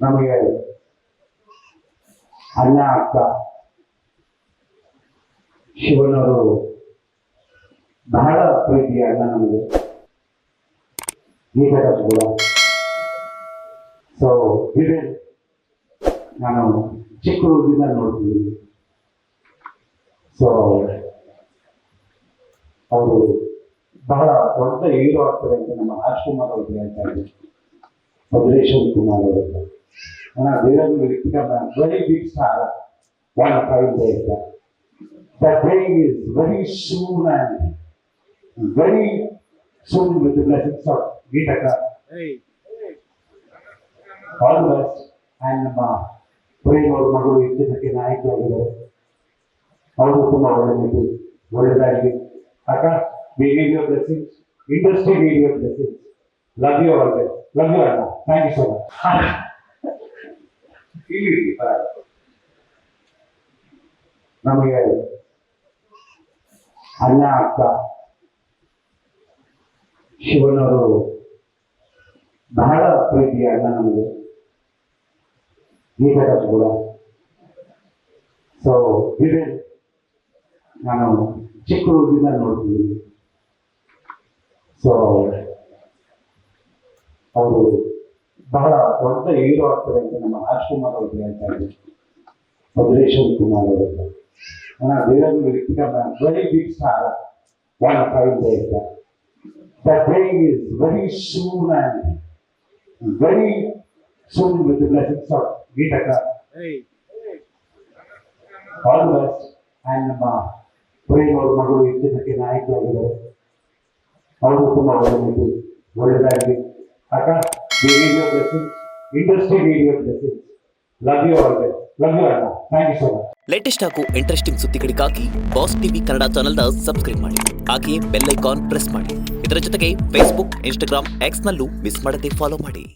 ನಮಗೆ ಅಣ್ಣ ಅಕ್ಕ ಶಿವನವರು ಬಹಳ ಪ್ರೀತಿಯ ಅಣ್ಣ ನಮಗೆ ಗೀತದ ಕೂಡ. ಸೊ ಇದೆ ನಾನು ಚಿಕ್ಕ ಹುಡುಗಿಂದ ನೋಡ್ತಿದ್ದೀನಿ. ಸೊ ಅವರು ಬಹಳ ದೊಡ್ಡ ಹೀರೋ ಆಗ್ತಾರೆ ಅಂತ ನಮ್ಮ ರಾಜ್ಕುಮಾರ್ ಅವರು ಹೇಳ್ತಾ ಇದ್ದಾರೆ, ಭದ್ರೇಶ್ವರ್ ಕುಮಾರ್ ಅವರು. They become a very big star one fine day. That day is very soon and very soon with the blessings of Geetaka. All the best. And praying our Maguru Ichitake Naik Lagare. All the Kuma Valamiti, Vodadagi. Aka, we need your blessings. Industry need your blessings. Love you always. Love you, Anna. Thank you so much. ನಮಗೆ ಅಣ್ಣ ಅಕ್ಕ ಶಿವನವರು ಬಹಳ ಪ್ರೀತಿಯ ಅಣ್ಣ ನಮಗೆ ಗೀತದ ಕೂಡ. So ಇದೆ ನಾನು ಚಿಕ್ಕ ಹುಡುಗಿಂದ ನೋಡ್ತಿದ್ದೀನಿ. ಸೊ ಅವರು ಬಹಳ ದೊಡ್ಡ ಹೀರೋ ಆಗ್ತಾರೆ ಅಂತ ನಮ್ಮ ರಾಜ್ಕುಮಾರ್ ಅವರು ಹೇಳ್ತಾ ಇದ್ದಾರೆ, ಭದ್ರೇಶ್ವರ್ ಕುಮಾರ್ ಅವರು. They become a very big star one fine day. That day is very soon and very soon with the blessings of Geetaka. All the best. And praying our Maguru Ichitake Naik Lagare. All the Kuma Valamiti, Vodadagi. Aka, we need your blessings. Industry need your blessings. Love you always. Love you, Anna. Thank you so much. Latest ಹಾಗೂ interesting ಸುದ್ದಿಗಳಿಗಾಗಿ boss TV Kannada ಚಾನೆಲ್ನ subscribe ಮಾಡಿ, ಹಾಗೆಯೇ bell icon press ಮಾಡಿ. ಇದರ ಜೊತೆಗೆ Facebook, Instagram, ಎಕ್ಸ್ನಲ್ಲೂ miss ಮಾಡದೆ follow ಮಾಡಿ.